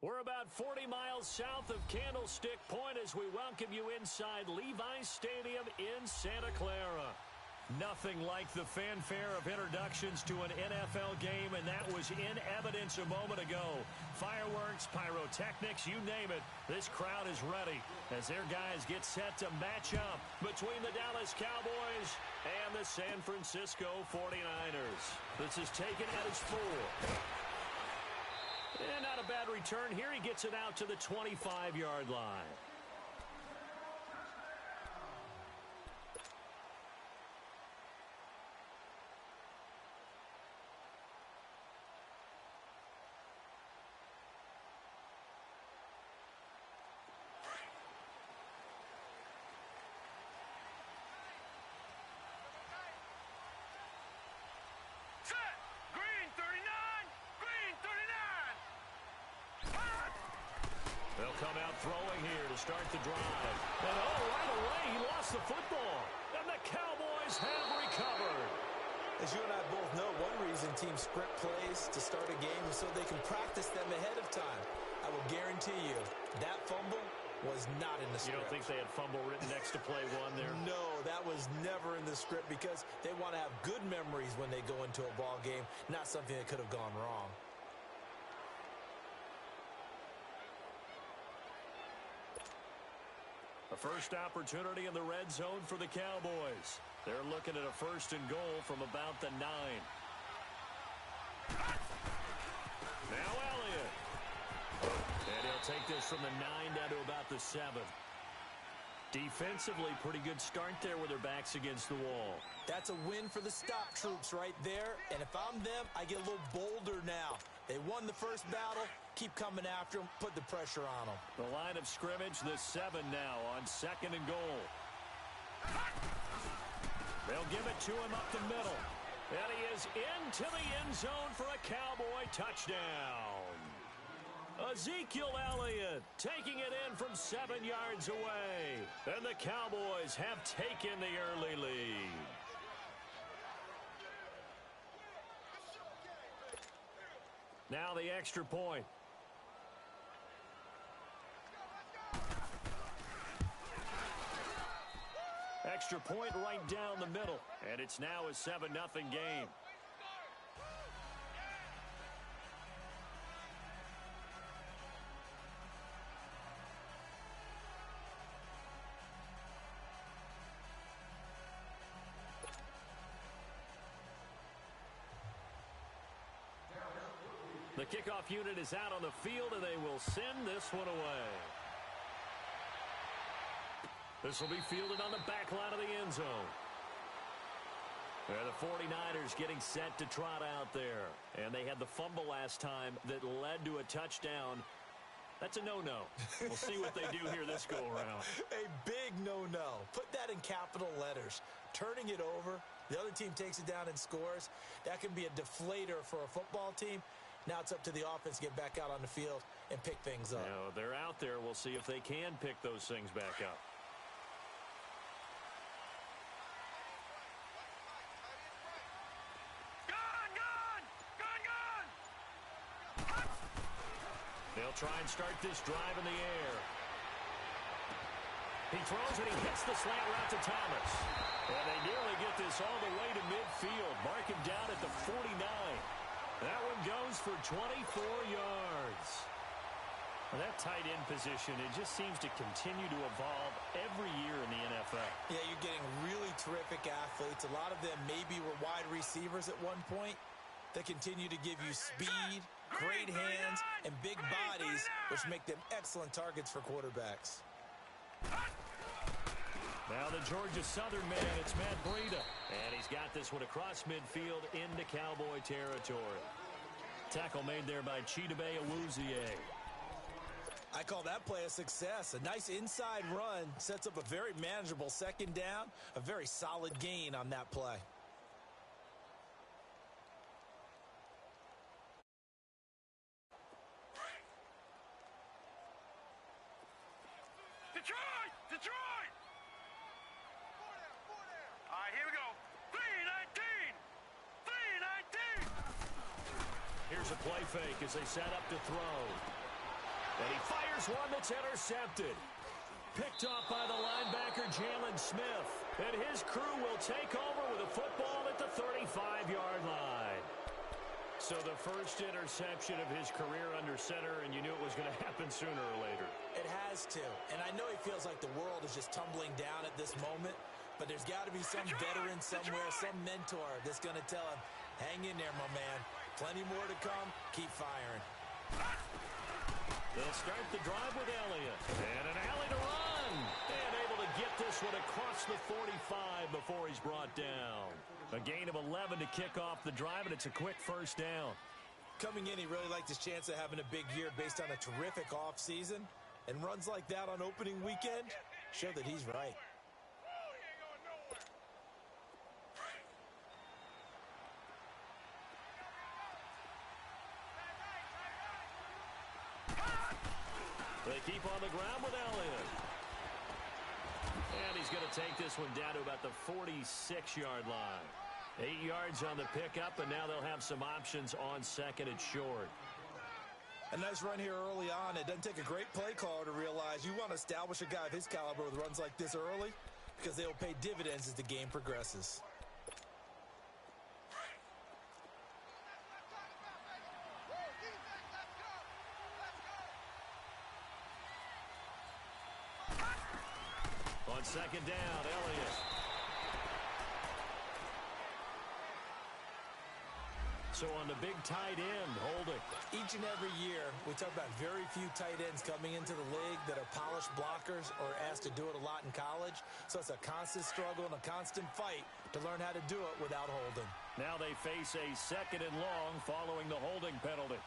We're about 40 miles south of Candlestick Point as we welcome you inside Levi's Stadium in Santa Clara. Nothing like the fanfare of introductions to an NFL game, and that was in evidence a moment ago. Fireworks, pyrotechnics, you name it. This crowd is ready as their guys get set to match up between the Dallas Cowboys and the San Francisco 49ers. This is taken at its 4. And not a bad return here. He gets it out to the 25-yard line. They'll come out throwing here to start the drive. And right away, he lost the football. And the Cowboys have recovered. As you and I both know, one reason teams script plays to start a game is so they can practice them ahead of time. I will guarantee you, that fumble was not in the script. You don't think they had fumble written next to play one there? No, that was never in the script because they want to have good memories when they go into a ball game, not something that could have gone wrong. A first opportunity in the red zone for the Cowboys. They're looking at a 1st and goal from about the 9. Now Elliott. And he'll take this from the 9 down to about the 7. Defensively, pretty good start there with their backs against the wall. That's a win for the stop troops right there. And if I'm them, I get a little bolder now. They won the first battle. Keep coming after them. Put the pressure on them. The line of scrimmage, the 7 now on 2nd and goal. They'll give it to him up the middle. And he is into the end zone for a Cowboy touchdown. Ezekiel Elliott taking it in from 7 yards away. And the Cowboys have taken the early lead. Now the extra point. Extra point right down the middle. And it's now a 7-0 game. The kickoff unit is out on the field, and they will send this one away. This will be fielded on the back line of the end zone. And the 49ers getting set to trot out there. And they had the fumble last time that led to a touchdown. That's a no-no. We'll see what they do here this go-around. A big no-no. Put that in capital letters. Turning it over, the other team takes it down and scores. That can be a deflator for a football team. Now it's up to the offense to get back out on the field and pick things up. Now, they're out there. We'll see if they can pick those things back up. They'll try and start this drive in the air. He throws and he hits the slant route to Thomas. And they nearly get this all the way to midfield. Mark him down at the 49. That one goes for 24 yards. Well, that tight end position, it just seems to continue to evolve every year in the NFL. Yeah, you're getting really terrific athletes. A lot of them maybe were wide receivers at one point. They continue to give you speed, great hands, and big bodies, which make them excellent targets for quarterbacks. Now the Georgia Southern man, it's Matt Breida. And he's got this one across midfield into Cowboy territory. Tackle made there by Chidobe Awuzie. I call that play a success. A nice inside run sets up a very manageable 2nd down. A very solid gain on that play. Detroit! All right, here we go. 3-19! 3-19! Here's a play fake as they set up to throw. And he fires one that's intercepted. Picked off by the linebacker, Jalen Smith. And his crew will take over with a football at the 35-yard line. So the first interception of his career under center, and you knew it was going to happen sooner or later. It has to. And I know he feels like the world is just tumbling down at this moment, but there's got to be some veteran somewhere, some mentor that's going to tell him, hang in there, my man. Plenty more to come. Keep firing. They'll start the drive with Elliott. And an alley to run. And able to get this one across the 45 before he's brought down. A gain of 11 to kick off the drive, and it's a quick first down. Coming in, he really liked his chance of having a big year based on a terrific offseason. And runs like that on opening weekend show that he's right. They keep on the ground with Elliott. And he's going to take this one down to about the 46-yard line. 8 yards on the pickup, and now they'll have some options on second and short. A nice run here early on. It doesn't take a great play caller to realize you want to establish a guy of his caliber with runs like this early because they'll pay dividends as the game progresses. On second down, Elliott. So on the big tight end, Holding. Each and every year, we talk about very few tight ends coming into the league that are polished blockers or asked to do it a lot in college. So it's a constant struggle and a constant fight to learn how to do it without holding. Now they face a second and long following the holding penalty.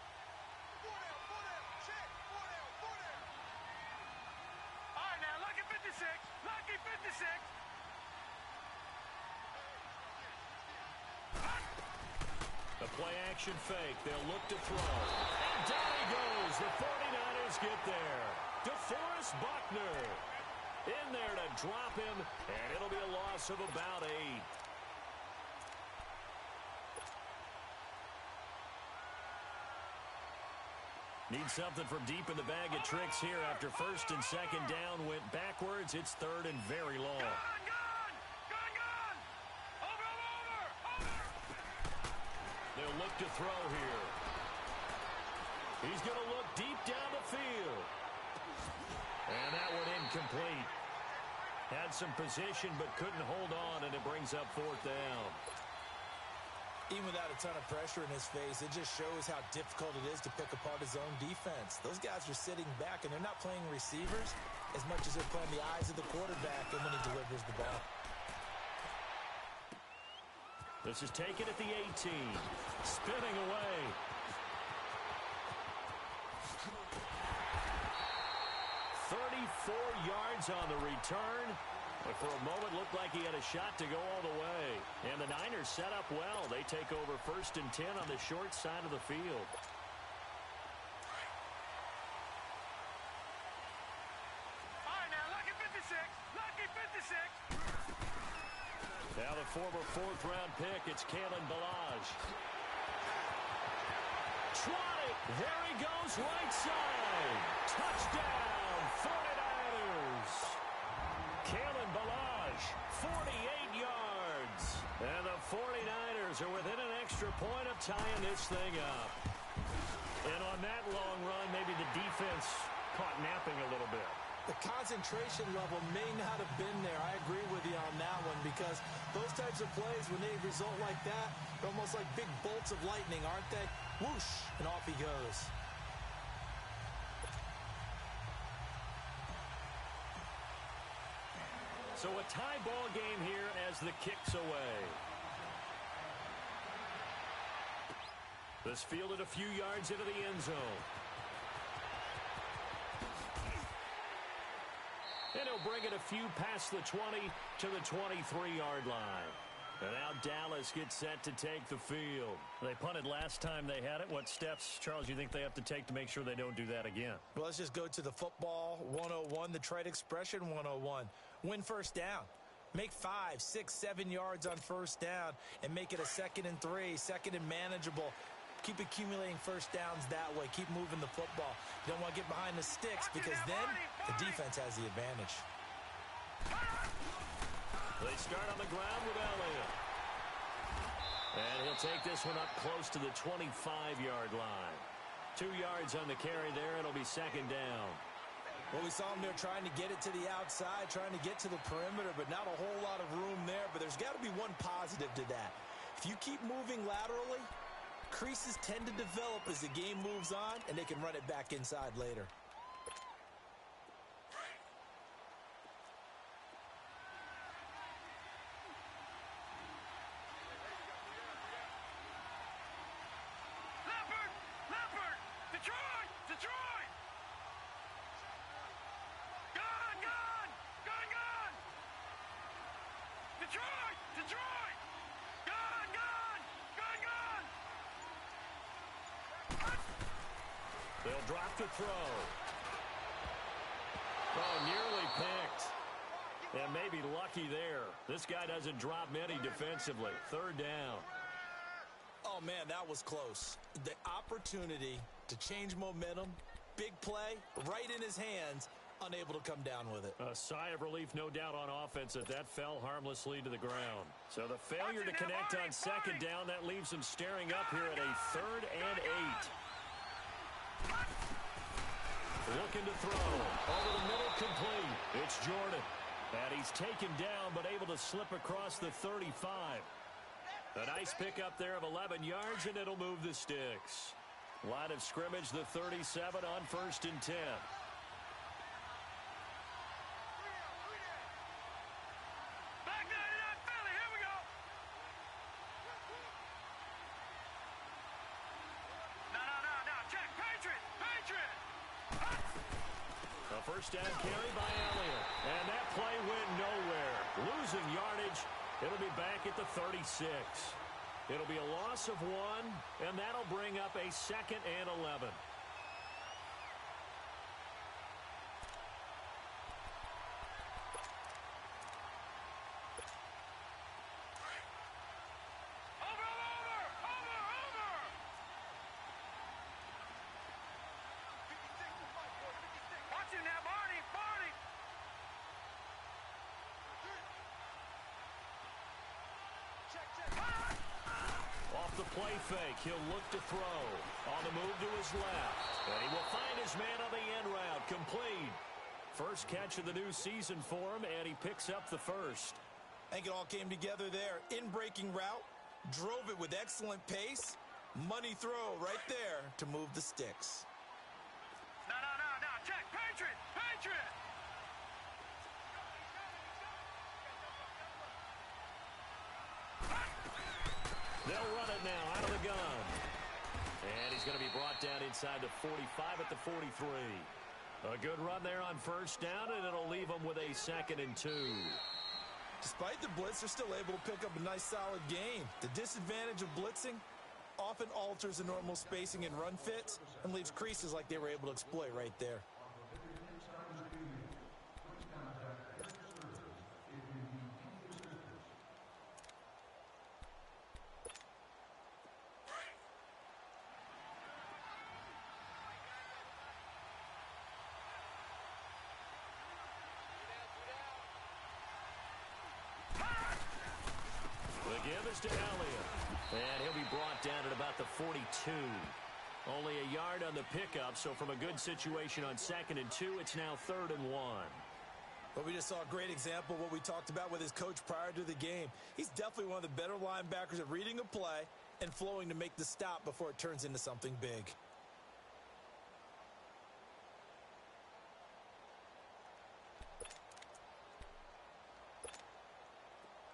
All right, now, lucky 56. Lucky 56. The play-action fake. They'll look to throw. And down he goes. The 49ers get there. DeForest Buckner in there to drop him, and it'll be a loss of about 8. Need something from deep in the bag of tricks here after first and second down went backwards. It's third and very long. They'll look to throw here. He's going to look deep down the field. And that one incomplete. Had some position but couldn't hold on, and it brings up fourth down. Even without a ton of pressure in his face, it just shows how difficult it is to pick apart his own defense. Those guys are sitting back, and they're not playing receivers as much as they're playing the eyes of the quarterback and when he delivers the ball. This is taken at the 18. Spinning away. yards on the return. But for a moment, looked like he had a shot to go all the way. And the Niners set up well. They take over 1st and 10 on the short side of the field. All right, now, lucky 56. Lucky 56. Now the former 4th-round pick, it's Kalen Ballage. Swatted. There he goes, right side. Touchdown, 49ers. Kalen Ballage, 48 yards. And the 49ers are within an extra point of tying this thing up. And on that long run, maybe the defense caught napping a little bit. The concentration level may not have been there. I agree with you on that one, because those types of plays, when they result like that, they're almost like big bolts of lightning, aren't they? Whoosh, and off he goes. So a tie ball game here as the kick's away. This fielded a few yards into the end zone. And he'll bring it a few past the 20 to the 23-yard line. And now Dallas gets set to take the field. They punted last time they had it. What steps, Charles, you think they have to take to make sure they don't do that again? Well, let's just go to the football 101, the trade expression 101. Win first down. Make 5, 6, 7 yards on first down and make it a 2nd and 3, 2nd and manageable. Keep accumulating first downs that way. Keep moving the football. You don't want to get behind the sticks because then the defense has the advantage. They start on the ground with Elliott. And he'll take this one up close to the 25-yard line. 2 yards on the carry there. It'll be second down. Well, we saw him there trying to get it to the outside, trying to get to the perimeter, but not a whole lot of room there. But there's got to be one positive to that. If you keep moving laterally, creases tend to develop as the game moves on, and they can run it back inside later. Detroit! Gone! Detroit! Gone! They'll drop to throw. Oh, nearly picked. And maybe lucky there. This guy doesn't drop many defensively. Third down. Oh, man, that was close. The opportunity to change momentum, big play, right in his hands, unable to come down with it. A sigh of relief, no doubt, on offense that fell harmlessly to the ground. So the failure to connect on second down, that leaves him staring up here at a 3rd and 8. Looking to throw. Over the middle, complete. It's Jordan. And he's taken down, but able to slip across the 35. A nice pickup there of 11 yards, and it'll move the sticks. Line of scrimmage, the 37 on 1st and 10. Back to that Philly. Here we go. No. Check. Patriot. A first down carry by Elliott. And that play went nowhere. Losing yardage. It'll be back at the 36. It'll be a loss of 1, and that'll bring up a 2nd and 11. Over. Watch him now, Barney. Off the play fake, he'll look to throw. On the move to his left. And he will find his man on the end route. Complete. First catch of the new season for him, and he picks up the first. I think it all came together there. In-breaking route, drove it with excellent pace. Money throw right there to move the sticks. No. Check. Patriot. They'll run it now out of the gun. And he's going to be brought down inside the 45 at the 43. A good run there on first down, and it'll leave them with a 2nd and 2. Despite the blitz, they're still able to pick up a nice, solid gain. The disadvantage of blitzing often alters the normal spacing and run fits and leaves creases like they were able to exploit right there. The give is to Elliott. And he'll be brought down at about the 42. Only a yard on the pickup, so from a good situation on 2nd and 2, it's now 3rd and 1. But we just saw a great example of what we talked about with his coach prior to the game. He's definitely one of the better linebackers at reading a play and flowing to make the stop before it turns into something big.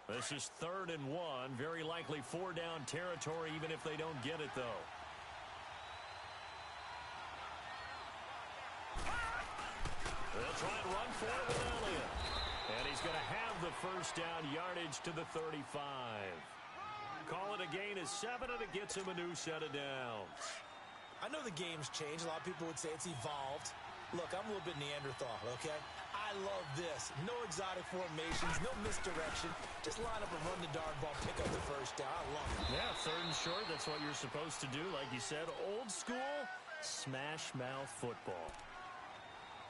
This is 3rd and 1. Very likely 4-down territory, even if they don't get it, though. They'll try and run for it with Elliott. And he's going to have the first down yardage to the 35. Call it a gain of 7, and it gets him a new set of downs. I know the game's changed. A lot of people would say it's evolved. Look, I'm a little bit Neanderthal, okay? I I love this. No exotic formations, no misdirection. Just line up and run the dart ball, pick up the first down. I love it. Yeah, 3rd and short, that's what you're supposed to do. Like you said, old school, smash mouth football.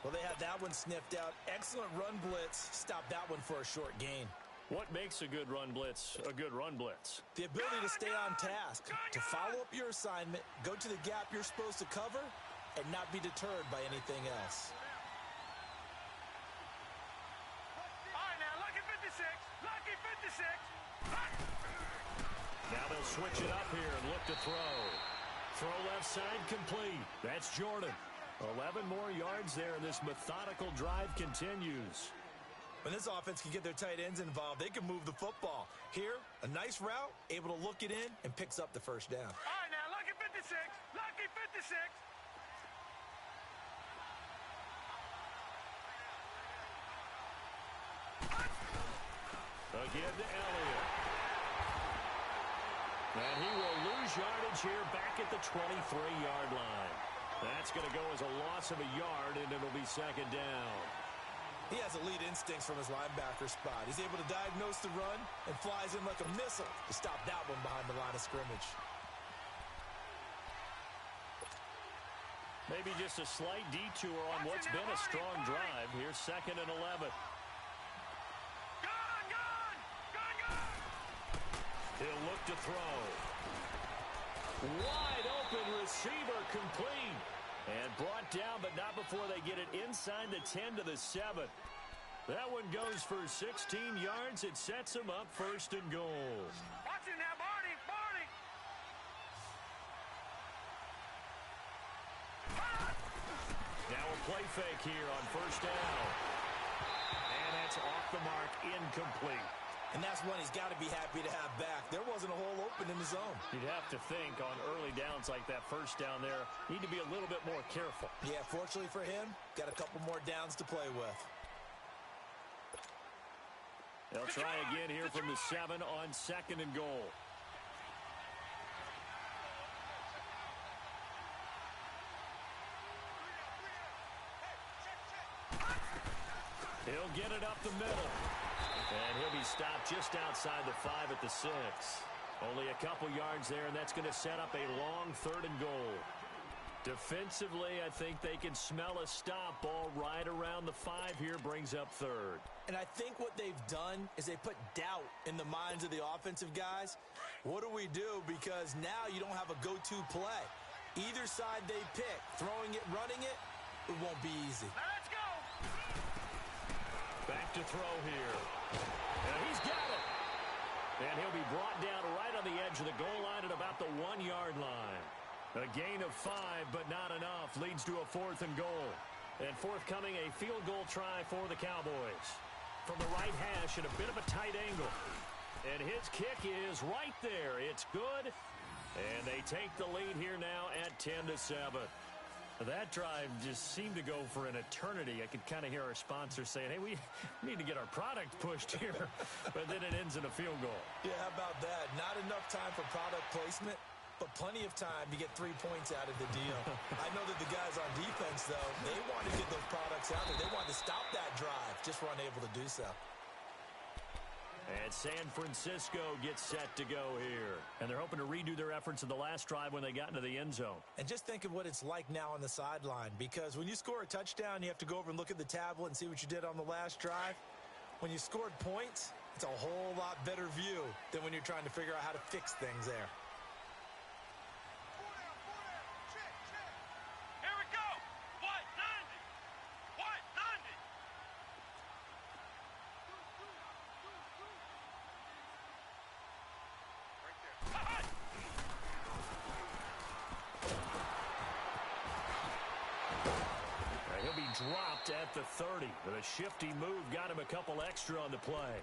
Well, they had that one sniffed out. Excellent run blitz. Stop that one for a short gain. What makes a good run blitz a good run blitz? The ability to stay on task, to follow up your assignment, go to the gap you're supposed to cover, and not be deterred by anything else. All right, now, lucky 56. Lucky 56. Now they'll switch it up here and look to throw. Throw left side complete. That's Jordan. 11 more yards there, and this methodical drive continues. When this offense can get their tight ends involved, they can move the football. Here, a nice route, able to look it in, and picks up the first down. All right, now, lucky 56. Lucky 56. Again to Elliott. And he will lose yardage here back at the 23-yard line. That's going to go as a loss of a yard, and it'll be 2nd down. He has elite instincts from his linebacker spot. He's able to diagnose the run and flies in like a missile to stop that one behind the line of scrimmage. Maybe just a slight detour on what's been a strong drive. Here's 2nd and 11. He'll look to throw. Wide open receiver complete. And brought down, but not before they get it inside the 10 to the 7. That one goes for 16 yards. It sets them up 1st and goal. Watch it now, Barney. Barney. Now a play fake here on 1st down. And that's off the mark, incomplete. And that's one he's got to be happy to have back. There wasn't a hole open in the zone. You'd have to think on early downs like that 1st down there, need to be a little bit more careful. Yeah, fortunately for him, got a couple more downs to play with. They'll try again here from the 7 on 2nd and goal. He'll get it up the middle. And he'll be stopped just outside the 5 at the 6. Only a couple yards there, and that's going to set up a long 3rd and goal. Defensively, I think they can smell a stop. Ball right around the 5 here, brings up 3rd. And I think what they've done is they put doubt in the minds of the offensive guys. What do we do? Because now you don't have a go-to play. Either side they pick, throwing it, running it, it won't be easy. Now let's go. Back to throw here. And he's got it. And he'll be brought down right on the edge of the goal line at about the 1-yard line. A gain of 5, but not enough. Leads to a 4th and goal. And forthcoming, a field goal try for the Cowboys. From the right hash at a bit of a tight angle. And his kick is right there. It's good. And they take the lead here now at 10 to 7. That drive just seemed to go for an eternity. I could kind of hear our sponsor saying, hey, we need to get our product pushed here. But then it ends in a field goal. Yeah, how about that? Not enough time for product placement, but plenty of time to get 3 points out of the deal. I know that the guys on defense, though, they want to get those products out there. They want to stop that drive, just weren't able to do so. And San Francisco gets set to go here. And they're hoping to redo their efforts in the last drive when they got into the end zone. And just think of what it's like now on the sideline, because when you score a touchdown, you have to go over and look at the tablet and see what you did on the last drive. When you scored points, it's a whole lot better view than when you're trying to figure out how to fix things there. Here we go. What? 90. What? 90. Right there. He'll be dropped at the 30. But a shifty move got him a couple extra on the play.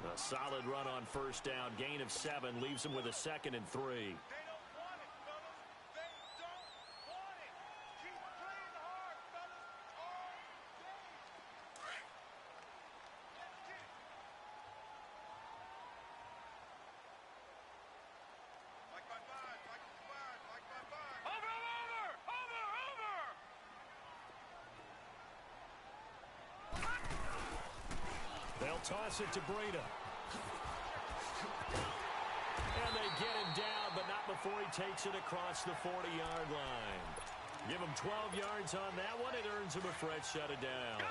A solid run on 1st down. Gain of 7 leaves him with a 2nd and 3. They don't want it, fellas. They don't want it. Keep playing hard, fellas. Hard game. Let's get it. Like my vibe, like my vibe, like my vibe. Over, over, over, over. Toss it to Breida. And they get him down, but not before he takes it across the 40-yard line. Give him 12 yards on that one. It earns him a fresh set of downs.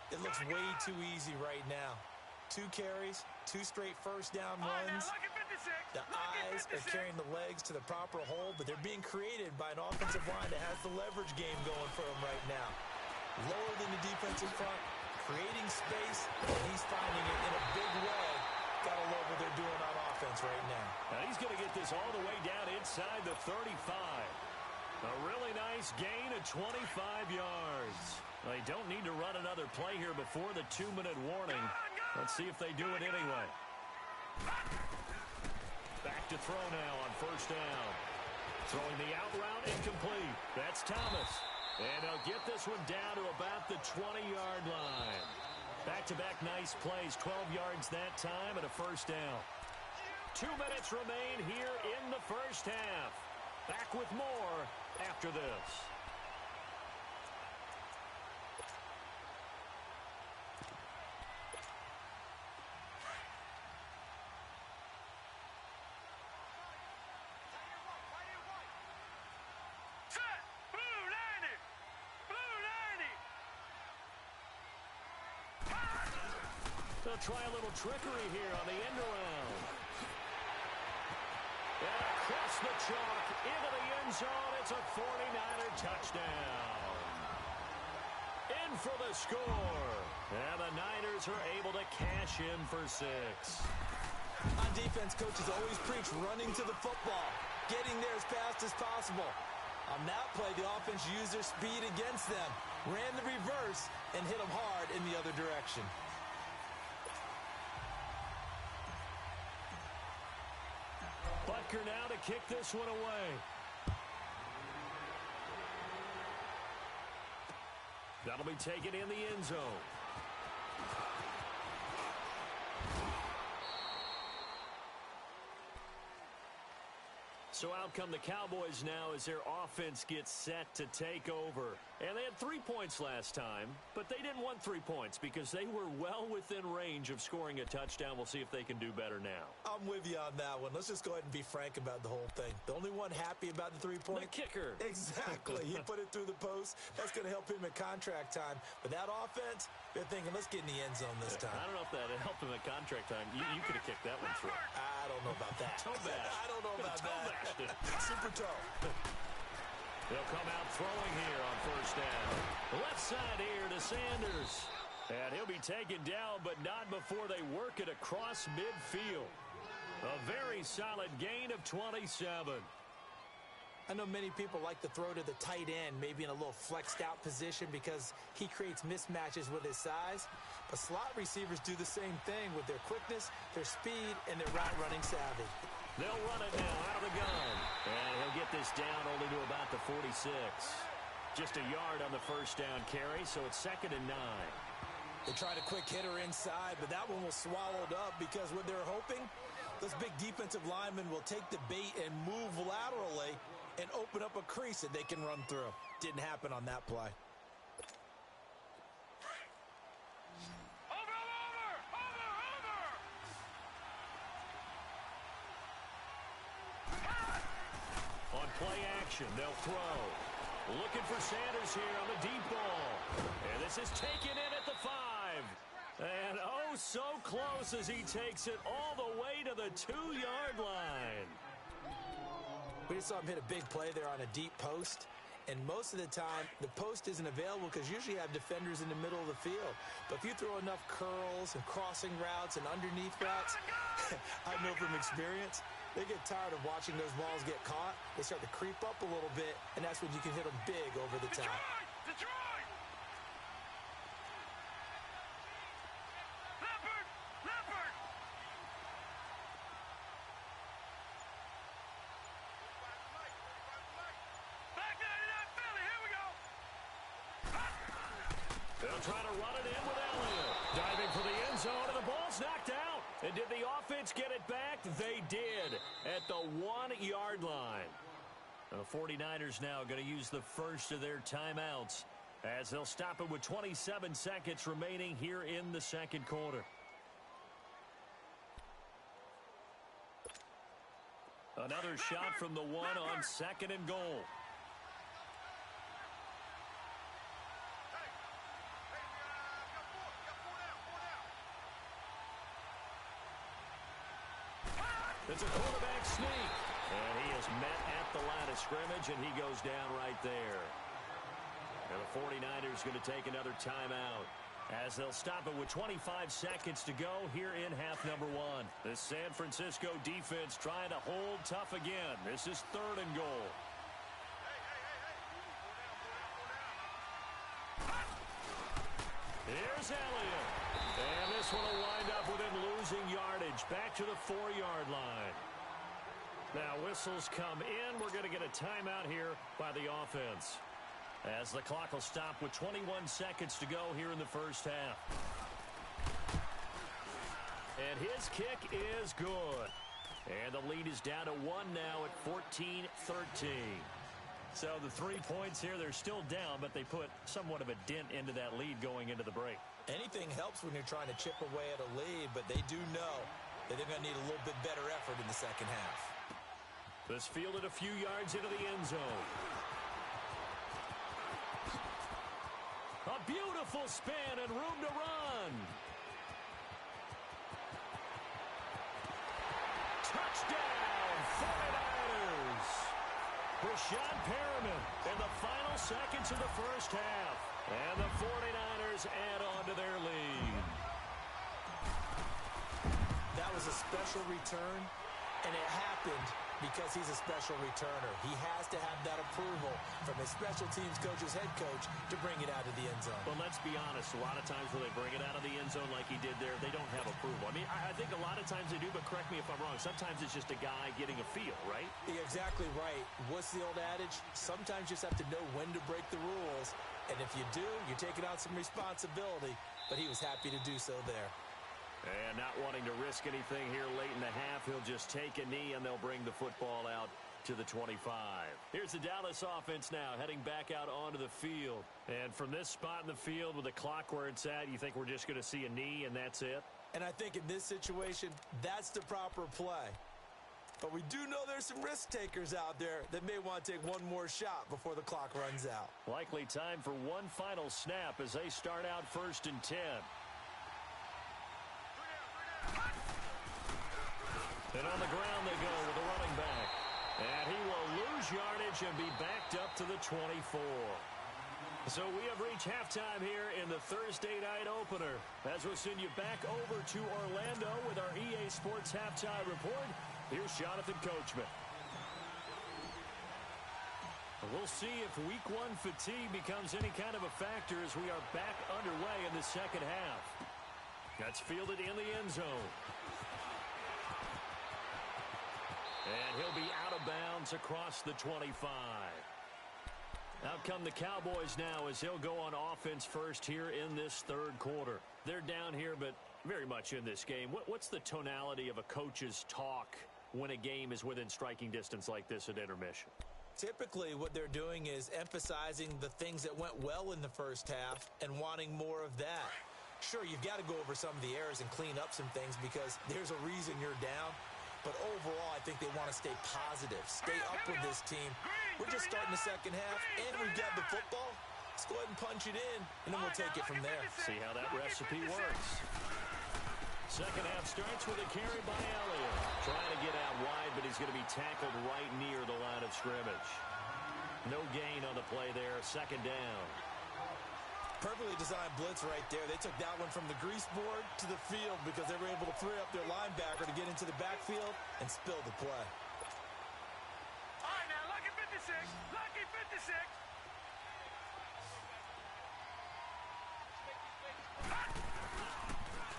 It looks way too easy right now. 2 carries, 2 straight first down runs. The eyes are carrying the legs to the proper hole, but they're being created by an offensive line that has the leverage game going for him right now. Lower than the defensive front, creating space, and he's finding it in a big way. Gotta love what they're doing on offense right now. Now he's going to get this all the way down inside the 35. A really nice gain of 25 yards. They don't need to run another play here before the 2-minute warning. Let's see if they do it anyway. Back to throw now on first down. Throwing the out route incomplete. That's Thomas. And they'll get this one down to about the 20-yard line. Back-to-back nice plays. 12 yards that time and a first down. 2 minutes remain here in the first half. Back with more after this. They'll try a little trickery here on the end around. And across the chalk into the end zone. It's a 49er touchdown. In for the score. And the Niners are able to cash in for 6. On defense, coaches always preach running to the football, getting there as fast as possible. On that play, the offense used their speed against them, ran the reverse, and hit them hard in the other direction. Butker now to kick this one away. That'll be taken in the end zone. So out come the Cowboys now as their offense gets set to take over. And they had 3 points last time, but they didn't want 3 points because they were well within range of scoring a touchdown. We'll see if they can do better now. I'm with you on that one. Let's just go ahead and be frank about the whole thing. The only one happy about the 3-point? The kicker. Exactly. He put it through the post. That's going to help him at contract time. But that offense, they're thinking, let's get in the end zone this time. I don't know if that helped him at contract time. You could have kicked that one through. I don't know about that. Toe bash. I don't know about that. Super toe. They'll come out throwing here on first down. Left side here to Sanders. And he'll be taken down, but not before they work it across midfield. A very solid gain of 27. I know many people like to throw to the tight end, maybe in a little flexed out position because he creates mismatches with his size. But slot receivers do the same thing with their quickness, their speed, and their route running savvy. They'll run it now out of the gun. And he'll get this down only to about the 46. Just a yard on the first down carry, so it's 2nd and 9. They tried a quick hitter inside, but that one was swallowed up because what they're hoping, those big defensive linemen will take the bait and move laterally and open up a crease that they can run through. Didn't happen on that play. On play action, they'll throw. Looking for Sanders here on the deep ball. And this is taken in at the 5. And oh, so close as he takes it all the way to the 2-yard line. We just saw him hit a big play there on a deep post. And most of the time, the post isn't available because usually you have defenders in the middle of the field. But if you throw enough curls and crossing routes and underneath routes, I know from experience, they get tired of watching those balls get caught. They start to creep up a little bit, and that's when you can hit them big over the top. Detroit! Leopard! Back 99 Philly, here we go! They'll try to run it in with Elliott. Diving for the end zone, and the ball's knocked out. And did the offense get it back? They did at the 1-yard line. The 49ers now going to use the first of their timeouts as they'll stop it with 27 seconds remaining here in the second quarter. Another shot from the one on second and goal. It's a quarterback sneak. And he is met at the line of scrimmage, and he goes down right there. And the 49ers going to take another timeout as they'll stop it with 25 seconds to go here in half number one. The San Francisco defense trying to hold tough again. This is third and goal. Here's Elliott. And this one will wind up with him losing yardage back to the 4-yard line. Now whistles come in. We're going to get a timeout here by the offense, as the clock will stop with 21 seconds to go here in the first half. And his kick is good. And the lead is down to 1 now at 14-13. So the 3 points here, they're still down, but they put somewhat of a dent into that lead going into the break. Anything helps when you're trying to chip away at a lead, but they do know that they're going to need a little bit better effort in the second half. This fielded a few yards into the end zone. A beautiful spin and room to run. Touchdown, 49ers. Rashad Perriman in the final seconds of the first half. And the 49ers add on to their lead. That was a special return, and it happened because he's a special returner. He has to have that approval from his special teams coach's head coach to bring it out of the end zone. Well, let's be honest. A lot of times when they bring it out of the end zone like he did there, they don't have approval. I mean, I think a lot of times they do, but correct me if I'm wrong. Sometimes it's just a guy getting a feel, right? You're exactly right. What's the old adage? Sometimes you just have to know when to break the rules. And if you do, you're taking out some responsibility. But he was happy to do so there. And not wanting to risk anything here late in the half, he'll just take a knee and they'll bring the football out to the 25. Here's the Dallas offense now heading back out onto the field. And from this spot in the field with the clock where it's at, you think we're just going to see a knee and that's it? And I think in this situation, that's the proper play. But we do know there's some risk takers out there that may want to take one more shot before the clock runs out. Likely time for one final snap as they start out 1st and 10. And on the ground they go with the running back. And he will lose yardage and be backed up to the 24. So we have reached halftime here in the Thursday night opener, as we'll send you back over to Orlando with our EA Sports Halftime Report. Here's Jonathan Coachman. We'll see if week one fatigue becomes any kind of a factor as we are back underway in the second half. That's fielded in the end zone. And he'll be out of bounds across the 25. Out come the Cowboys now as they'll go on offense first here in this third quarter. They're down here, but very much in this game. What's the tonality of a coach's talk when a game is within striking distance like this at intermission? Typically, what they're doing is emphasizing the things that went well in the first half and wanting more of that. Sure, you've got to go over some of the errors and clean up some things because there's a reason you're down. But overall, I think they want to stay positive, stay up with this team. We're just starting the second half, and we've got the football. Let's go ahead and punch it in, and then we'll take it from there. See how that recipe works. Second half starts with a carry by Elliott. Trying to get out wide, but he's going to be tackled right near the line of scrimmage. No gain on the play there, second down. Perfectly designed blitz right there. They took that one from the grease board to the field because they were able to free up their linebacker to get into the backfield and spill the play. All right, now, lucky 56. Lucky 56.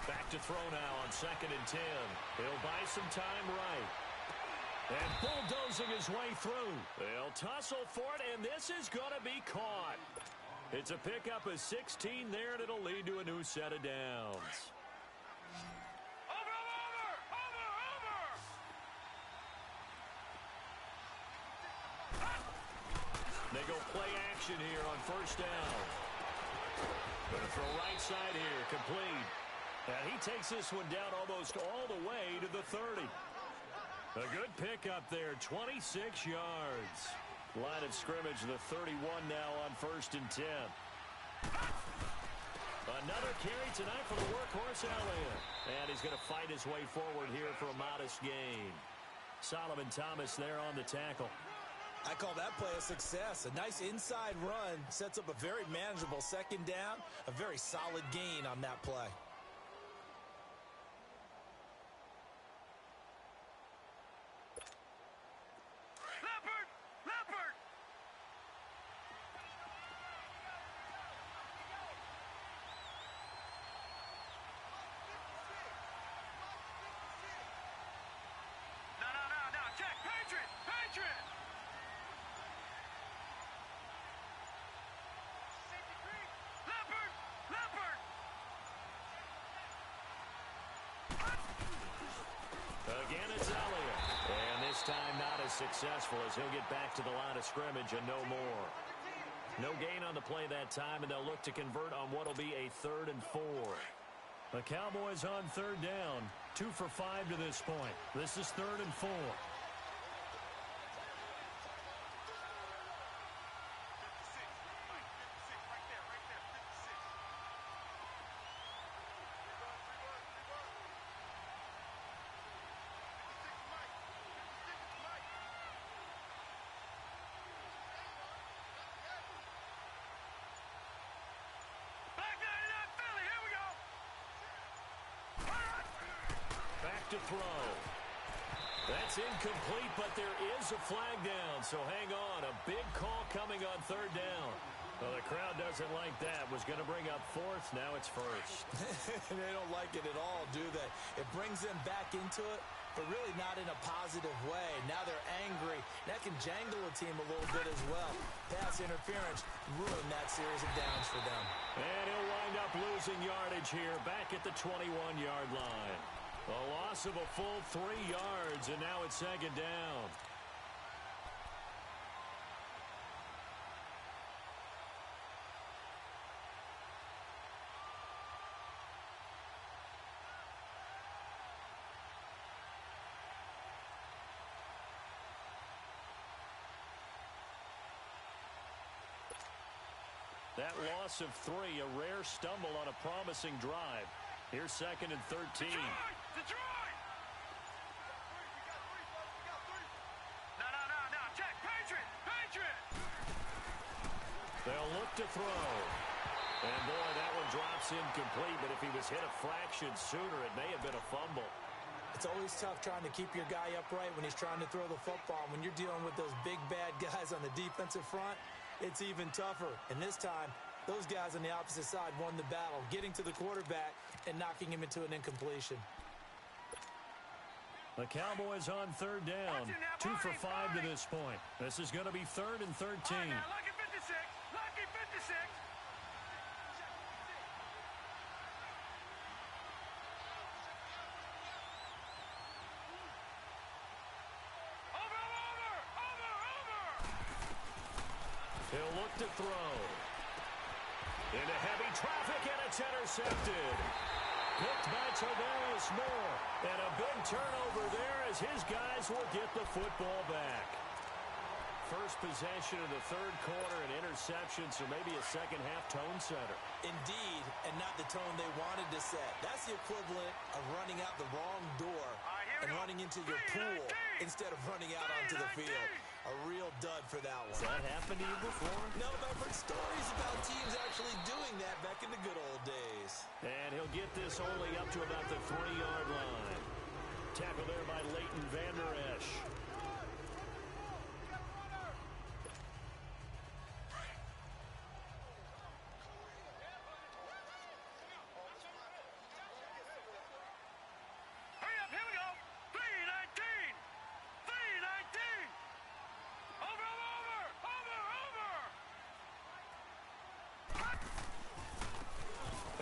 Back to throw now on 2nd and 10. He'll buy some time right. And bulldozing his way through. They'll tussle for it, and this is going to be caught. It's a pickup of 16 there, and it'll lead to a new set of downs. They go play action here on 1st down. Going to throw right side here, complete. And he takes this one down almost all the way to the 30. A good pickup there, 26 yards. Line of scrimmage, the 31 now on 1st and 10. Another carry tonight for the workhorse Elliott. And he's going to fight his way forward here for a modest gain. Solomon Thomas there on the tackle. I call that play a success. A nice inside run sets up a very manageable 2nd down. A very solid gain on that play. Again, it's Elliott. And this time not as successful as he'll get back to the line of scrimmage and no more. No gain on the play that time, and they'll look to convert on what will be a 3rd and 4. The Cowboys on 3rd down. 2 for 5 to this point. This is 3rd and 4. To throw. That's incomplete, but there is a flag down, so hang on. A big call coming on 3rd down. Well, the crowd doesn't like that. Was going to bring up 4th. Now it's 1st. They don't like it at all, do they? It brings them back into it, but really not in a positive way. Now they're angry. That can jangle a team a little bit as well. Pass interference ruined that series of downs for them. And he'll wind up losing yardage here back at the 21-yard line. A loss of a full 3 yards, and now it's 2nd down. That loss of 3, a rare stumble on a promising drive. Here's 2nd and 13. Detroit! No, check, Patriot! They'll look to throw. And boy, that one drops incomplete, but if he was hit a fraction sooner, it may have been a fumble. It's always tough trying to keep your guy upright when he's trying to throw the football. When you're dealing with those big, bad guys on the defensive front, it's even tougher. And this time, those guys on the opposite side won the battle, getting to the quarterback and knocking him into an incompletion. The Cowboys on 3rd down. 2 for 5 to this point. This is going to be 3rd and 13. Lucky 56! Lucky 56! Over! He'll look to throw. Into heavy traffic, and it's intercepted. Picked by Tavares Moore. And a big turnover there as his guys will get the football back. First possession of the 3rd quarter, an interception, so maybe a second-half tone setter. Indeed, and not the tone they wanted to set. That's the equivalent of running out the wrong door and running into your pool instead of running out onto the field. A real dud for that one. Has that happened to you before? No, but I've heard stories about teams actually doing that back in the good old days. And he'll get this only up to about the 3-yard line. Tackle there by Leighton Vander Esch.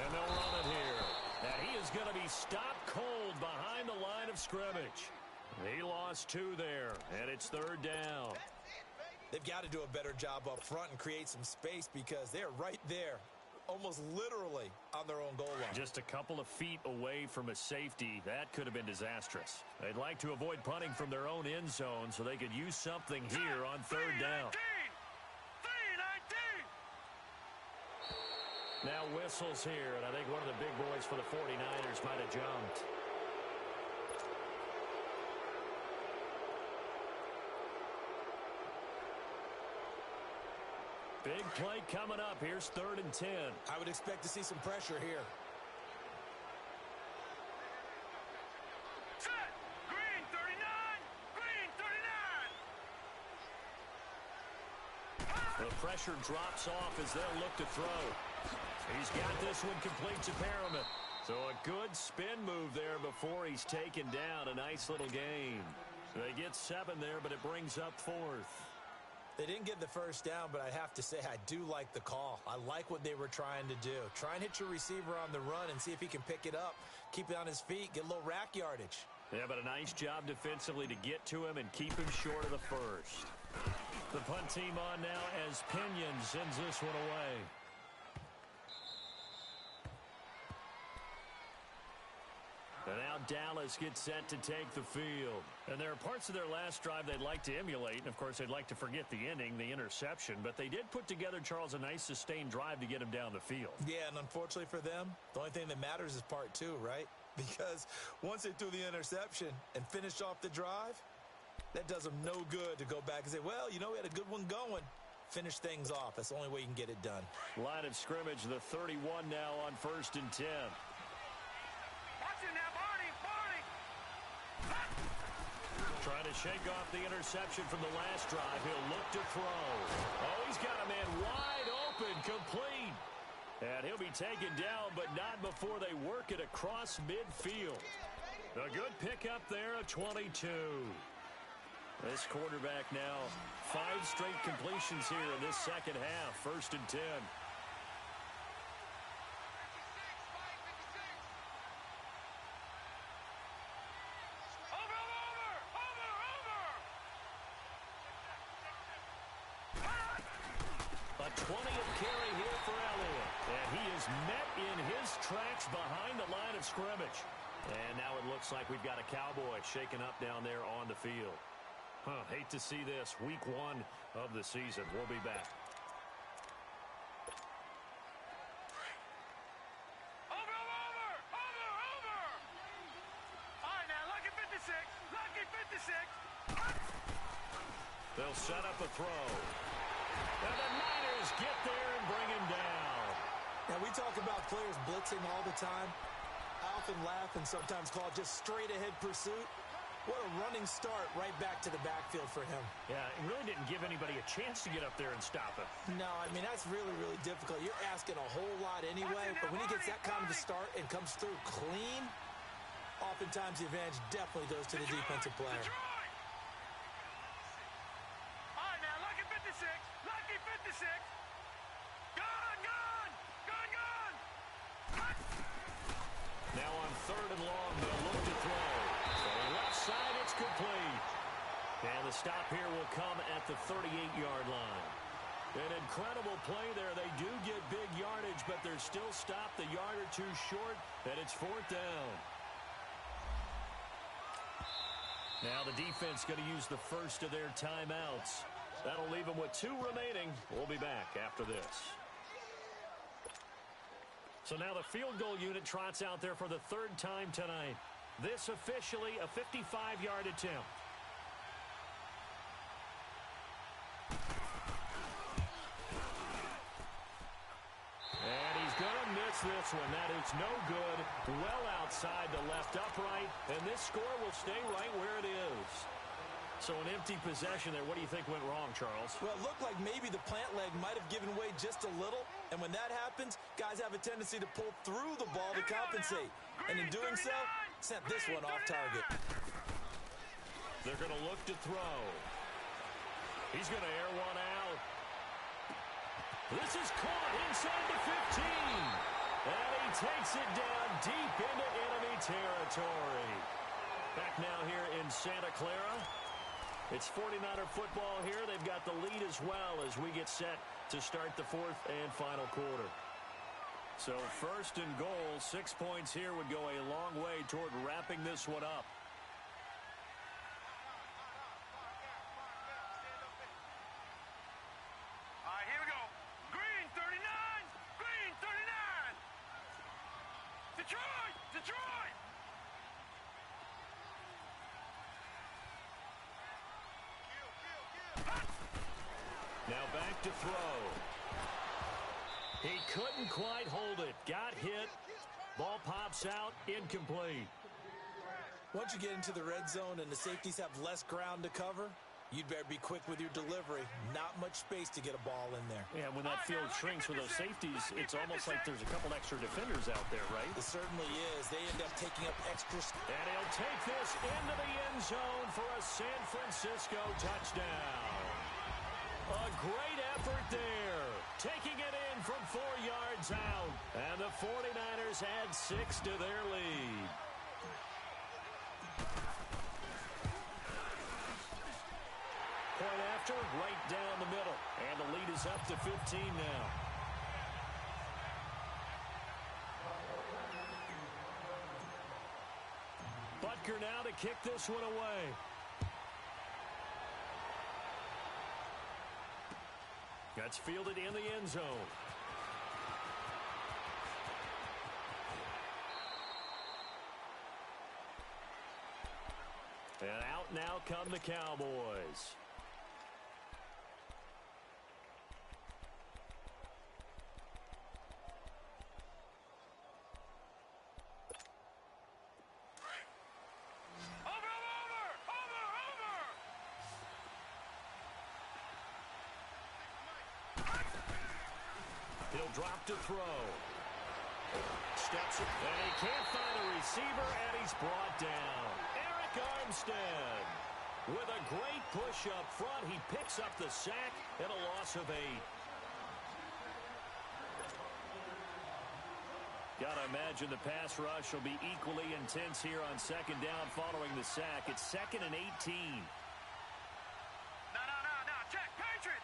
And they'll run it here. And he is going to be stopped cold behind the line of scrimmage. He lost 2 there, and it's 3rd down. They've got to do a better job up front and create some space because they're right there almost literally on their own goal line. Just a couple of feet away from a safety. That could have been disastrous. They'd like to avoid punting from their own end zone so they could use something here on third down. Now whistles here, and I think one of the big boys for the 49ers might have jumped. Big play coming up. Here's 3rd and 10. I would expect to see some pressure here. Set. Green 39. Green 39. The pressure drops off as they'll look to throw. He's got this one complete to Perriman. So a good spin move there before he's taken down. A nice little gain. They get 7 there, but it brings up 4th. They didn't get the first down, but I have to say I do like the call. I like what they were trying to do. Try and hit your receiver on the run and see if he can pick it up. Keep it on his feet, get a little rack yardage. Yeah, but a nice job defensively to get to him and keep him short of the first. The punt team on now as Pinion sends this one away. And now Dallas gets set to take the field. And there are parts of their last drive they'd like to emulate. And, of course, they'd like to forget the ending, the interception. But they did put together, Charles, a nice sustained drive to get him down the field. Yeah, and unfortunately for them, the only thing that matters is part 2, right? Because once they threw the interception and finished off the drive, that does them no good to go back and say, well, you know, we had a good one going. Finish things off. That's the only way you can get it done. Line of scrimmage, the 31 now on 1st and 10. Watch it now, Barney. Trying to shake off the interception from the last drive. He'll look to throw. Oh, he's got a man wide open, complete. And he'll be taken down, but not before they work it across midfield. A good pickup there, a 22. This quarterback now, 5 straight completions here in this second half. 1st and 10. A 20th carry here for Elliott. And he is met in his tracks behind the line of scrimmage. And now it looks like we've got a Cowboy shaken up down there on the field. Hate to see this. Week 1 of the season. We'll be back. Over. All right, now, lucky 56. Lucky 56. They'll set up a throw. And the Niners get there and bring him down. Now, we talk about players blitzing all the time. I often laugh and sometimes call it just straight-ahead pursuit. What a running start right back to the backfield for him. Yeah, it really didn't give anybody a chance to get up there and stop him. No, I mean, that's really, really difficult. You're asking a whole lot anyway, but when he gets that kind of a start and comes through clean, oftentimes the advantage definitely goes to the defensive player. All right, now, lucky 56. Lucky 56. Gone. Now on 3rd and long, they'll look to throw. So left side, it's complete. And the stop here will come at the 38-yard line. An incredible play there. They do get big yardage, but they're still stopped a yard or two short, and it's 4th down. Now the defense going to use the first of their timeouts. That'll leave them with 2 remaining. We'll be back after this. So now the field goal unit trots out there for the 3rd time tonight. This officially a 55-yard attempt. And he's going to miss this one. That is no good. Well outside the left upright. And this score will stay right where it is. So an empty possession there. What do you think went wrong, Charles? Well, it looked like maybe the plant leg might have given way just a little. And when that happens, guys have a tendency to pull through the ball to compensate. And in doing so, sent this one off target. They're going to look to throw. He's going to air one out. This is caught inside the 15. And he takes it down deep into enemy territory. Back now here in Santa Clara. It's 49er football here. They've got the lead as well as we get set to start the 4th and final quarter. So first and goal, 6 points here would go a long way toward wrapping this one up. All right, here we go. Green 39. Green 39. Detroit. Detroit. Now back to throw. He couldn't quite hold it. Got hit. Ball pops out. Incomplete. Once you get into the red zone and the safeties have less ground to cover, you'd better be quick with your delivery. Not much space to get a ball in there. Yeah, when that field shrinks with those safeties, it's almost like there's a couple extra defenders out there, right? It certainly is. They end up taking up extra. And he'll take this into the end zone for a San Francisco touchdown. A great effort there. Taking it in from 4 yards out. And the 49ers add 6 to their lead. Point after, right down the middle. And the lead is up to 15 now. Butker now to kick this one away. That's fielded in the end zone. And out now come the Cowboys. He'll drop to throw. Steps it, and he can't find a receiver, and he's brought down. Eric Armstead with a great push up front. He picks up the sack and a loss of 8. Gotta imagine the pass rush will be equally intense here on second down following the sack. It's 2nd and 18. No. Check. Patriot.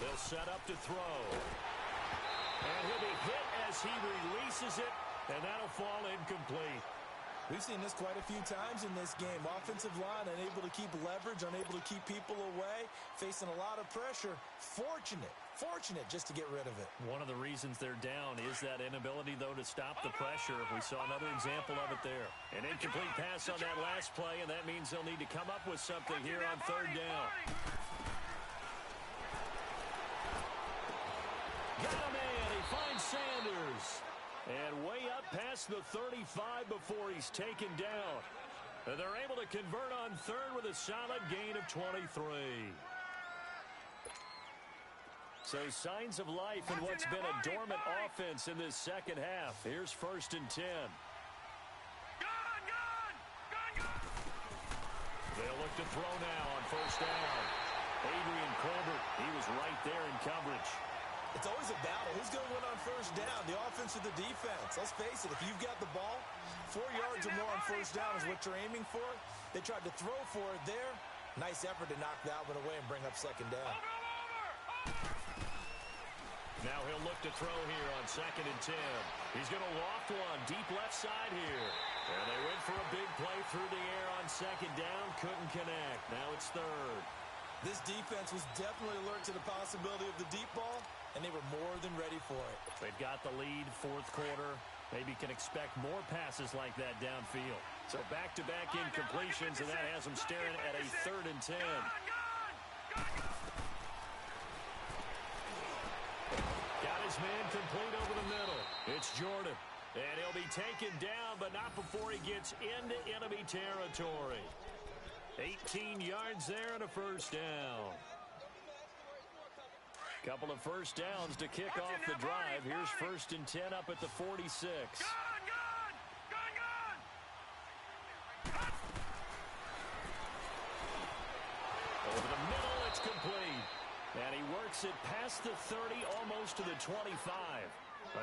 They'll set up to throw. And he'll be hit as he releases it, and that'll fall incomplete. We've seen this quite a few times in this game. Offensive line unable to keep leverage, unable to keep people away, facing a lot of pressure. Fortunate just to get rid of it. One of the reasons they're down is that inability, though, to stop the pressure. We saw another example of it there. An incomplete pass on that last play, and that means they'll need to come up with something here on 3rd down. Got him in. He finds Sanders. And way up past the 35 before he's taken down. And they're able to convert on 3rd with a solid gain of 23. So signs of life in what's been a dormant offense in this second half. Here's 1st and 10. They'll look to throw now on 1st down. Adrian Colbert, he was right there in coverage. It's always a battle. Who's going to win on 1st down, the offense or the defense? Let's face it, if you've got the ball, 4 yards or more on 1st down is what you're aiming for. They tried to throw for it there. Nice effort to knock that one away and bring up 2nd down. Now he'll look to throw here on 2nd and 10. He's going to loft one deep left side here. And they went for a big play through the air on 2nd down. Couldn't connect. Now it's 3rd. This defense was definitely alert to the possibility of the deep ball, and they were more than ready for it. They've got the lead, 4th quarter. Maybe can expect more passes like that downfield. So back-to-back incompletions, and that has them staring at a 3rd and 10. Got his man complete over the middle. It's Jordan. And he'll be taken down, but not before he gets into enemy territory. 18 yards there and a 1st down. Couple of 1st downs to kick off the drive. Here's 1st and 10 up at the 46. Over the middle, it's complete. And he works it past the 30, almost to the 25.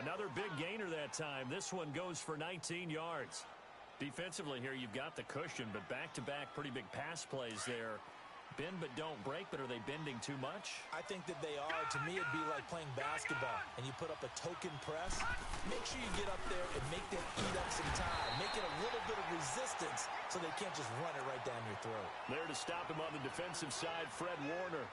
Another big gainer that time. This one goes for 19 yards. Defensively here, you've got the cushion, but back-to-back pretty big pass plays there. Bend but don't break, but are they bending too much? I think that they are. To me, it'd be like playing basketball, and you put up a token press. Make sure you get up there and make them eat up some time. Make it a little bit of resistance so they can't just run it right down your throat. There to stop him on the defensive side, Fred Warner.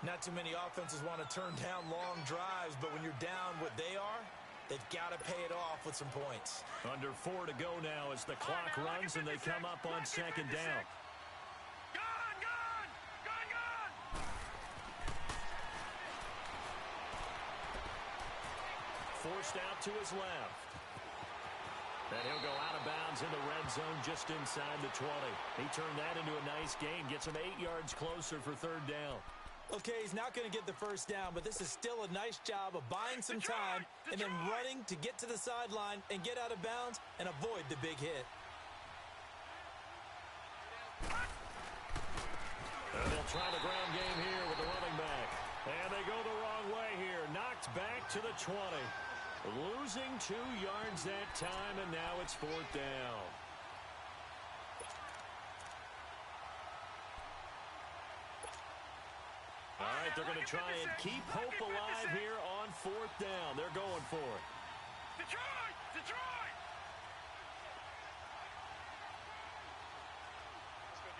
Not too many offenses want to turn down long drives, but when you're down what they are, they've got to pay it off with some points. Under 4 to go now as the clock runs and they come up on second down. Forced out to his left. And he'll go out of bounds in the red zone just inside the 20. He turned that into a nice gain. Gets him 8 yards closer for third down. Okay, he's not going to get the first down, but this is still a nice job of buying some time and then running to get to the sideline and get out of bounds and avoid the big hit. And they'll try the ground game here with the running back. And they go the wrong way here. Knocked back to the 20. Losing 2 yards that time, and now it's fourth down. All right, they're going to try and keep hope alive here on fourth down. They're going for it. Detroit! Detroit!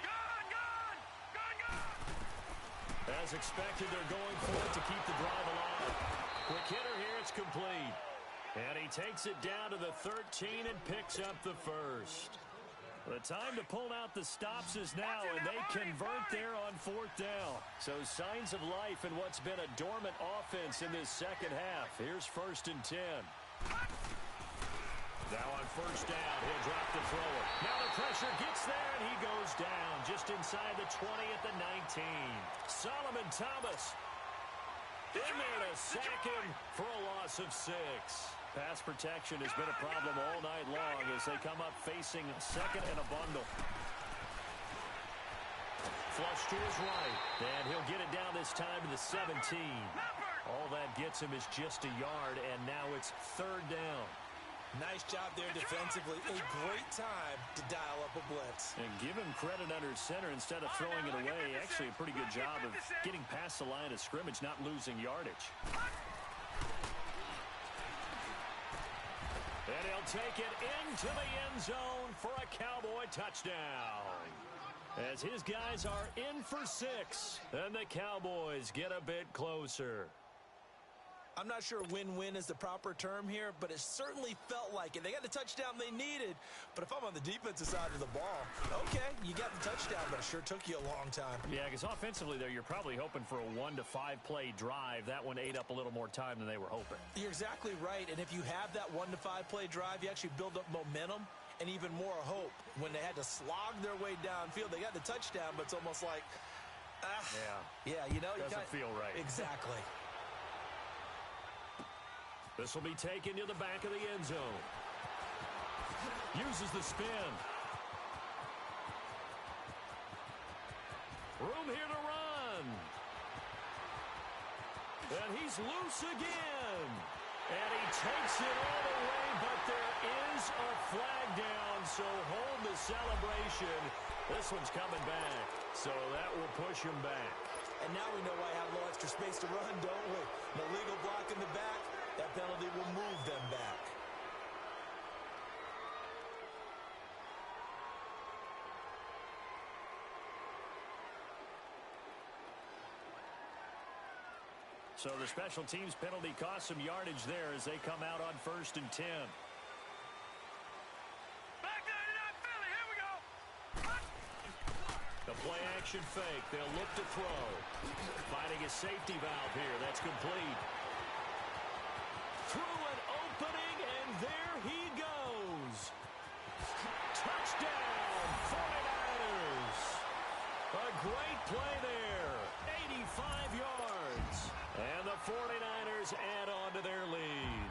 Gun! As expected, they're going for it to keep the drive alive. Quick hitter here, it's complete. And he takes it down to the 13 and picks up the first. The time to pull out the stops is now, and they convert there on fourth down. So signs of life in what's been a dormant offense in this second half. Here's 1st and 10. Now on first down, he'll drop the thrower. Now the pressure gets there, and he goes down just inside the 20 at the 19. Solomon Thomas in there to sack him for a loss of 6. Pass protection has been a problem all night long as they come up facing second and a bundle. Flush to his right, and he'll get it down this time to the 17. All that gets him is just a yard, and now it's third down. Nice job there defensively. A great time to dial up a blitz. And give him credit under center instead of throwing it away. Actually a pretty good job of getting past the line of scrimmage, not losing yardage. And he'll take it into the end zone for a Cowboy touchdown. As his guys are in for 6, and the Cowboys get a bit closer. I'm not sure win-win is the proper term here, but it certainly felt like it. They got the touchdown they needed, but if I'm on the defensive side of the ball, okay, you got the touchdown, but it sure took you a long time. Yeah, because offensively there, you're probably hoping for a 1 to 5 play drive. That one ate up a little more time than they were hoping. You're exactly right, and if you have that 1 to 5 play drive, you actually build up momentum and even more hope. When they had to slog their way downfield, they got the touchdown, but it's almost like, yeah, you know, doesn't feel right. Exactly. This will be taken to the back of the end zone. Uses the spin. Room here to run. And he's loose again. And he takes it all the way, but there is a flag down, so hold the celebration. This one's coming back, so that will push him back. And now we know why I have a little extra space to run, don't we? No legal block in the back. That penalty will move them back. So the special teams penalty cost some yardage there as they come out on 1st and 10. Back 99 Philly, here we go. The play action fake. They'll look to throw. Finding a safety valve here. That's complete. Through an opening, and there he goes. Touchdown, 49ers. A great play there. 85 yards. And the 49ers add on to their lead.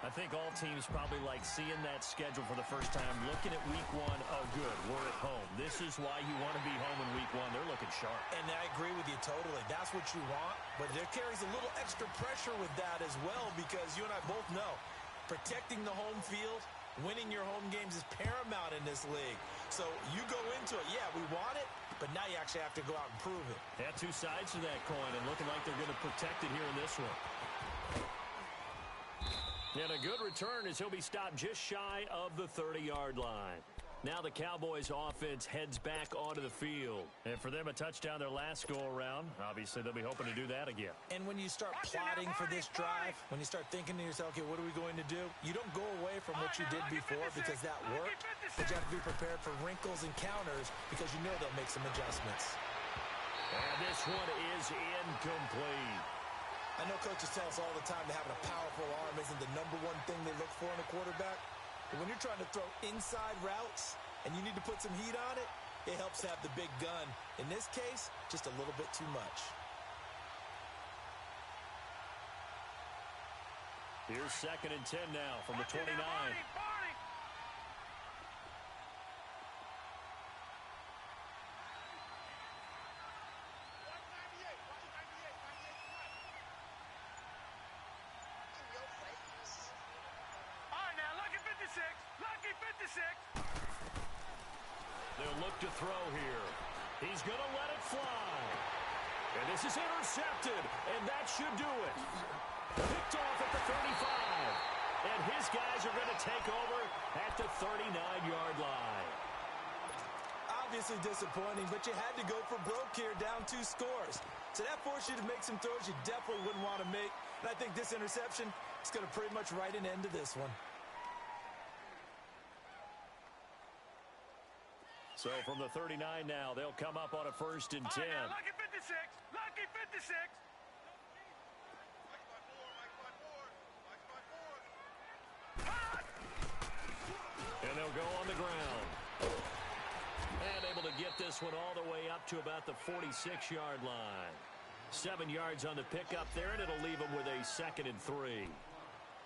I think all teams probably like seeing that schedule for the first time, looking at week 1. Oh, good, we're at home. This is why you want to be home in week 1. They're looking sharp. And I agree with you totally. That's what you want, but there carries a little extra pressure with that as well because you and I both know protecting the home field, winning your home games is paramount in this league. So you go into it, yeah, we want it, but now you actually have to go out and prove it. Yeah, two sides to that coin, and looking like they're going to protect it here in this one. And a good return as he'll be stopped just shy of the 30-yard line. Now the Cowboys offense heads back onto the field. And for them, a touchdown their last go-around. Obviously, they'll be hoping to do that again. And when you start plotting for this drive, when you start thinking to yourself, okay, what are we going to do? You don't go away from what you did before because that worked, but you have to be prepared for wrinkles and counters because you know they'll make some adjustments. And this one is incomplete. I know coaches tell us all the time that having a powerful arm isn't the #1 thing they look for in a quarterback. But when you're trying to throw inside routes and you need to put some heat on it, it helps to have the big gun. In this case, just a little bit too much. Here's 2nd and 10 now from the 29. Lucky 56. They'll look to throw here. He's going to let it fly. And this is intercepted, and that should do it. Picked off at the 35. And his guys are going to take over at the 39-yard line. Obviously disappointing, but you had to go for broke here, down 2 scores. So that forced you to make some throws you definitely wouldn't want to make. And I think this interception is going to pretty much write an end to this one. So from the 39 now, they'll come up on a 1st and 10. Lucky 56. Lucky 56. And they'll go on the ground. And able to get this one all the way up to about the 46-yard line. 7 yards on the pickup there, and it'll leave them with a 2nd and 3.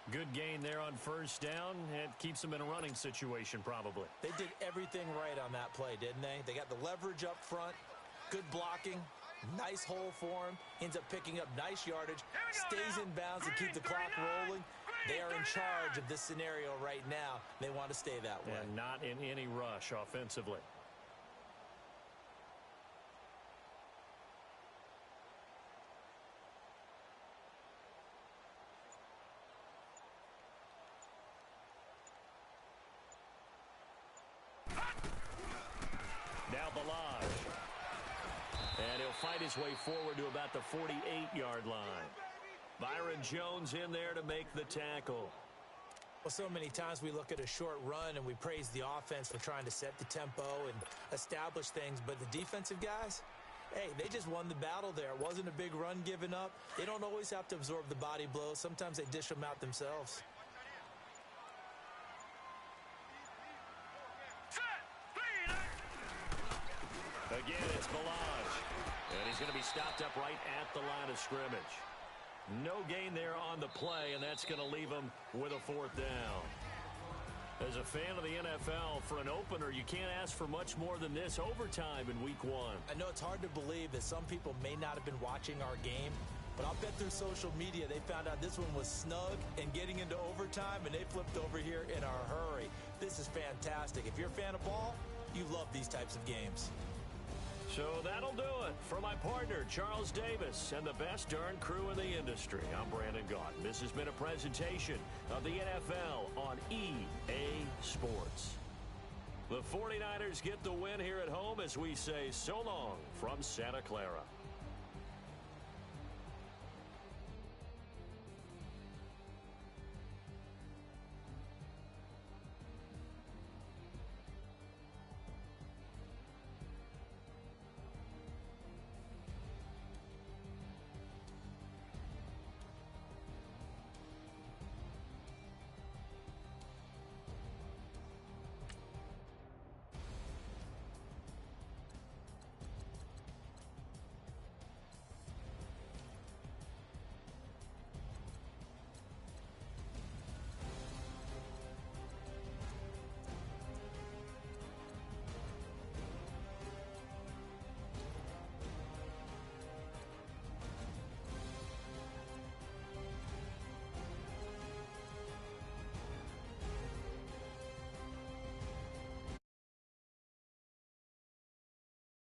Good gain there on 1st down. It keeps them in a running situation, probably. They did everything right on that play, didn't they? They got the leverage up front, good blocking, nice hole for him, ends up picking up nice yardage, stays in bounds to keep the clock rolling. They are in charge of this scenario right now. They want to stay that way. And not in any rush offensively. And he'll fight his way forward to about the 48-yard line. Byron Jones in there to make the tackle. Well, so many times we look at a short run and we praise the offense for trying to set the tempo and establish things, but the defensive guys, hey, they just won the battle there. It wasn't a big run given up. They don't always have to absorb the body blows. Sometimes they dish them out themselves. Again, it's Balaj. And he's going to be stopped up right at the line of scrimmage. No gain there on the play, and that's going to leave him with a 4th down. As a fan of the NFL, for an opener, you can't ask for much more than this overtime in Week 1. I know it's hard to believe that some people may not have been watching our game, but I'll bet through social media they found out this one was snug and getting into overtime, and they flipped over here in a hurry. This is fantastic. If you're a fan of ball, you love these types of games. So that'll do it. For my partner, Charles Davis, and the best darn crew in the industry, I'm Brandon Gaudin. This has been a presentation of the NFL on EA Sports. The 49ers get the win here at home as we say so long from Santa Clara.